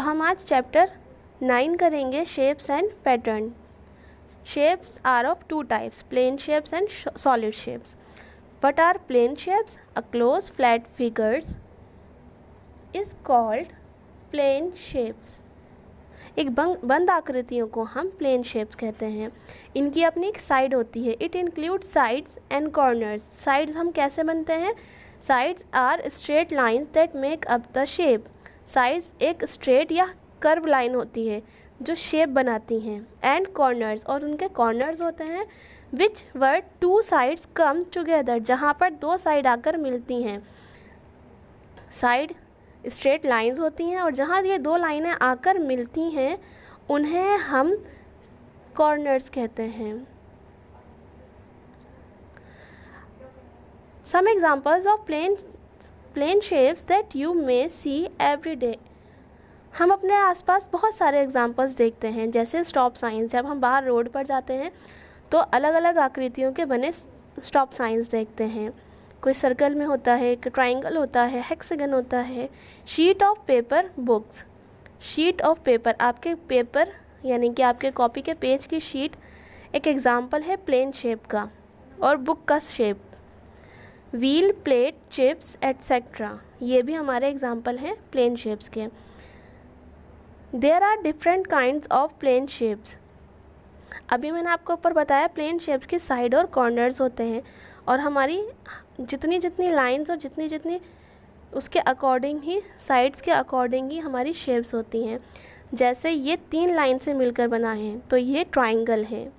हम आज चैप्टर 9 करेंगे, shapes and pattern. Shapes are of two types, plane shapes and solid shapes. What are plane shapes? A closed flat figures is called plane shapes. एक बंद आकृतियों को हम plane shapes कहते हैं। इनकी अपनी एक साइड होती है। It include sides and corners. Sides हम कैसे बनते हैं? Sides are straight lines that make up the shape. Sides एक स्ट्रेट या कर्व लाइन होती है जो शेप बनाती हैं। एंड कॉर्नर्स, और उनके कॉर्नर्स होते हैं विच वर टू साइड्स कम टुगेदर, जहाँ पर दो साइड आकर मिलती हैं। साइड स्ट्रेट लाइंस होती हैं और जहाँ ये दो लाइनें आकर मिलती हैं उन्हें हम कॉर्नर्स कहते हैं। Some examples of plane shapes that you may see every day. हम अपने आसपास बहुत सारे एग्जाम्पल्स देखते हैं, जैसे स्टॉप साइंस। जब हम बाहर रोड पर जाते हैं तो अलग अलग आकृतियों के बने स्टॉप साइंस देखते हैं। कोई सर्कल में होता है, कोई ट्राइंगल होता है, हेक्सागन होता है। Sheet of paper books. Sheet of paper, आपके पेपर यानी कि आपके कॉपी के पेज की शीट एक एग्जाम्पल है प्लेन शेप का, और बुक का shape. Wheel, plate, chips etcetera, ये भी हमारे एग्जाम्पल हैं प्लेन शेप्स के। There are different kinds of plane shapes. अभी मैंने आपको ऊपर बताया प्लेन शेप्स की साइड और कॉर्नर्स होते हैं, और हमारी जितनी लाइंस और जितनी उसके अकॉर्डिंग ही, साइड्स के अकॉर्डिंग ही हमारी शेप्स होती हैं। जैसे ये 3 लाइन से मिलकर बना है तो ये ट्राइंगल है।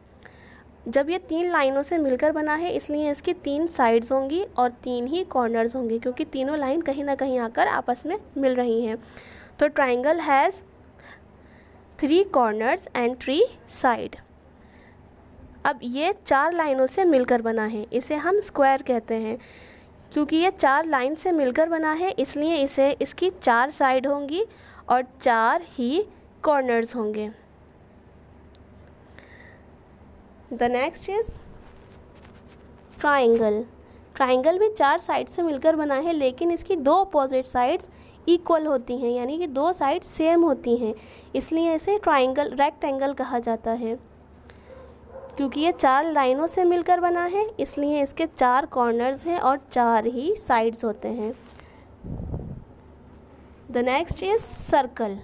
जब ये 3 लाइनों से मिलकर बना है इसलिए इसकी 3 साइड्स होंगी और 3 ही कॉर्नर्स होंगे, क्योंकि तीनों लाइन कहीं ना कहीं आकर आपस में मिल रही हैं। तो triangle has 3 corners and 3 side. अब ये 4 लाइनों से मिलकर बना है, इसे हम स्क्वायर कहते हैं। क्योंकि ये 4 लाइन से मिलकर बना है इसलिए इसकी 4 साइड होंगी और 4 ही कॉर्नर्स होंगे। The next is triangle. Triangle भी 4 साइड से मिलकर बना है, लेकिन इसकी 2 अपोजिट साइड्स इक्वल होती हैं, यानी कि 2 साइड सेम होती हैं, इसलिए इसे ट्राइंगल रेक्टेंगल कहा जाता है। क्योंकि ये 4 लाइनों से मिलकर बना है इसलिए इसके 4 कॉर्नर्स हैं और 4 ही साइड्स होते हैं। The next is circle.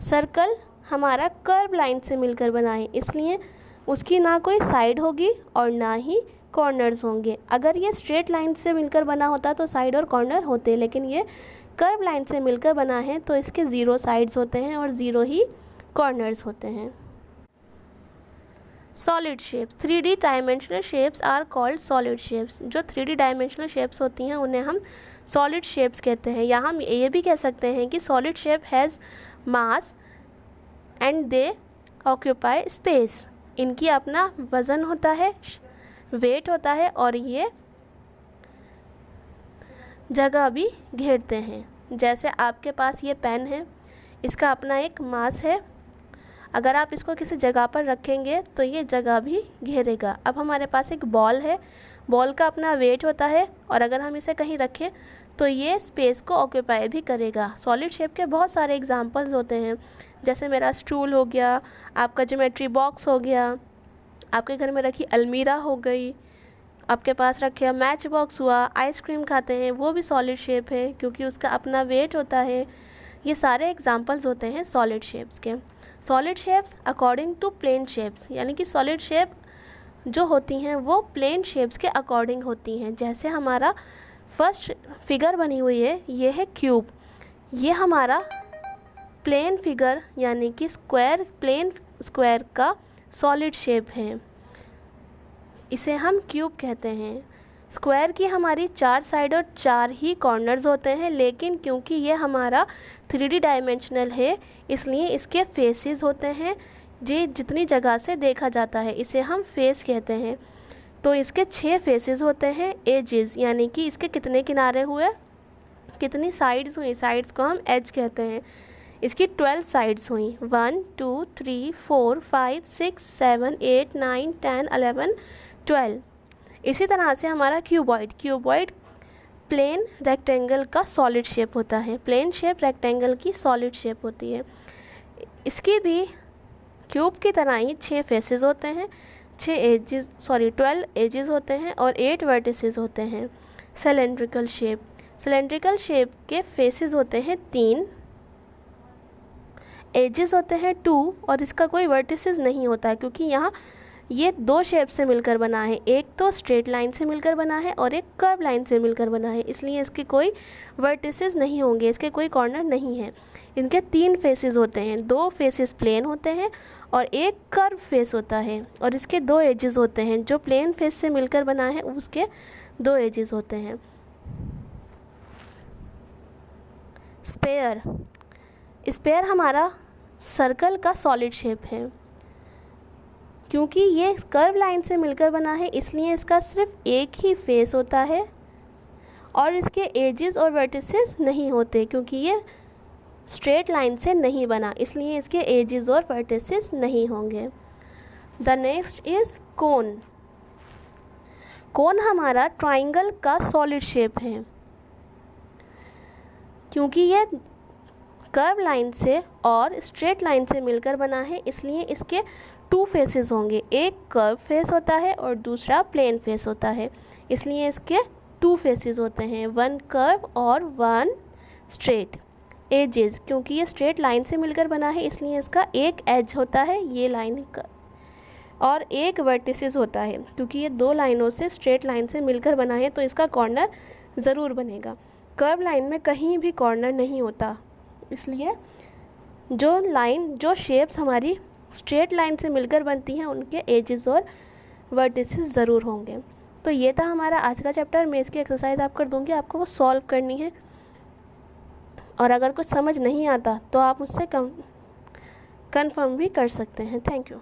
Circle हमारा कर्व लाइन से मिलकर बना है, इसलिए उसकी ना कोई साइड होगी और ना ही कॉर्नर्स होंगे। अगर ये स्ट्रेट लाइन से मिलकर बना होता तो साइड और कॉर्नर होते, लेकिन ये कर्व लाइन से मिलकर बना है तो इसके 0 साइड्स होते हैं और 0 ही कॉर्नर्स होते हैं। Solid shapes. 3D dimensional shapes are called solid shapes. जो 3D डायमेंशनल शेप्स होती हैं उन्हें हम सॉलिड शेप्स कहते हैं। या हम ये भी कह सकते हैं कि solid shape has mass and they occupy space. इनकी अपना वज़न होता है, वेट होता है, और ये जगह भी घेरते हैं। जैसे आपके पास ये पेन है, इसका अपना एक मास है। अगर आप इसको किसी जगह पर रखेंगे तो ये जगह भी घेरेगा। अब हमारे पास एक बॉल है, बॉल का अपना वेट होता है, और अगर हम इसे कहीं रखें तो ये स्पेस को ऑक्यूपाई भी करेगा। सॉलिड शेप के बहुत सारे एग्जांपल्स होते हैं, जैसे मेरा स्टूल हो गया, आपका ज्योमेट्री बॉक्स हो गया, आपके घर में रखी अलमीरा हो गई, आपके पास रखे मैच बॉक्स हुआ, आइसक्रीम खाते हैं वो भी सॉलिड शेप है क्योंकि उसका अपना वेट होता है। ये सारे एग्जांपल्स होते हैं सॉलिड शेप्स के। Solid shapes according to plane shapes, यानी कि सॉलिड शेप जो होती हैं वो प्लेन शेप्स के अकॉर्डिंग होती हैं। जैसे हमारा फर्स्ट फिगर बनी हुई है, ये है क्यूब। ये हमारा प्लेन फिगर यानी कि प्लेन स्क्वायर का सॉलिड शेप है, इसे हम क्यूब कहते हैं। स्क्वायर की हमारी 4 साइड और 4 ही कॉर्नर्स होते हैं, लेकिन क्योंकि ये हमारा 3D डायमेंशनल है इसलिए इसके फेसेस होते हैं, जितनी जगह से देखा जाता है इसे हम फेस कहते हैं। तो इसके 6 फेसेस होते हैं। एजेस यानी कि इसके कितने किनारे हुए, कितनी साइड्स हुई, साइड्स को हम एज कहते हैं। इसकी 12 साइड्स हुई, 1 2 3 4 5 6 7 8 9 10 11 12। इसी तरह से हमारा क्यूबॉइड प्लेन रेक्टेंगल का सॉलिड शेप होता है। प्लेन शेप रेक्टेंगल की सॉलिड शेप होती है। इसकी भी क्यूब की तरह ही 6 फेसेस होते हैं, 12 एजेस होते हैं और 8 वर्टिसेस होते हैं। सिलेंड्रिकल शेप के फेसेस होते हैं 3, एजेस होते हैं 2 और इसका कोई वर्टिसेस नहीं होता है, क्योंकि यहाँ ये 2 शेप से मिलकर बना है। एक तो स्ट्रेट लाइन से मिलकर बना है और एक कर्व लाइन से मिलकर बना है, इसलिए इसके कोई वर्टिसेस नहीं होंगे, इसके कोई कॉर्नर नहीं है। इनके 3 फेसेस होते हैं, 2 फेसेस प्लेन होते हैं और एक कर्व फेस होता है, और इसके 2 एजेस होते हैं। जो प्लेन फेस से मिलकर बना है उसके 2 एजेस होते हैं। स्पेयर हमारा सर्कल का सॉलिड शेप है। क्योंकि ये कर्व लाइन से मिलकर बना है इसलिए इसका सिर्फ एक ही फेस होता है और इसके एजेस और वर्टिसेस नहीं होते, क्योंकि ये स्ट्रेट लाइन से नहीं बना, इसलिए इसके एजेस और वर्टिसेस नहीं होंगे। द नेक्स्ट इज़ कोन हमारा ट्राइंगल का सॉलिड शेप है। क्योंकि ये कर्व लाइन से और स्ट्रेट लाइन से मिलकर बना है इसलिए इसके 2 फेसेस होंगे, एक कर्व फेस होता है और दूसरा प्लेन फेस होता है, इसलिए इसके 2 फेसेस होते हैं, 1 कर्व और 1 स्ट्रेट। एजेस, क्योंकि ये स्ट्रेट लाइन से मिलकर बना है इसलिए इसका एक एज होता है, ये लाइन का, और एक वर्टिसेस होता है। क्योंकि ये 2 लाइनों से स्ट्रेट लाइन से मिलकर बना है तो इसका कॉर्नर ज़रूर बनेगा। कर्व लाइन में कहीं भी कॉर्नर नहीं होता, इसलिए जो शेप्स हमारी स्ट्रेट लाइन से मिलकर बनती हैं उनके एजेस और वर्टिसेस ज़रूर होंगे। तो ये था हमारा आज का चैप्टर। मैं इसकी एक्सरसाइज आप कर दूँगी, आपको वो सॉल्व करनी है, और अगर कुछ समझ नहीं आता तो आप मुझसे कंफर्म भी कर सकते हैं। Thank you.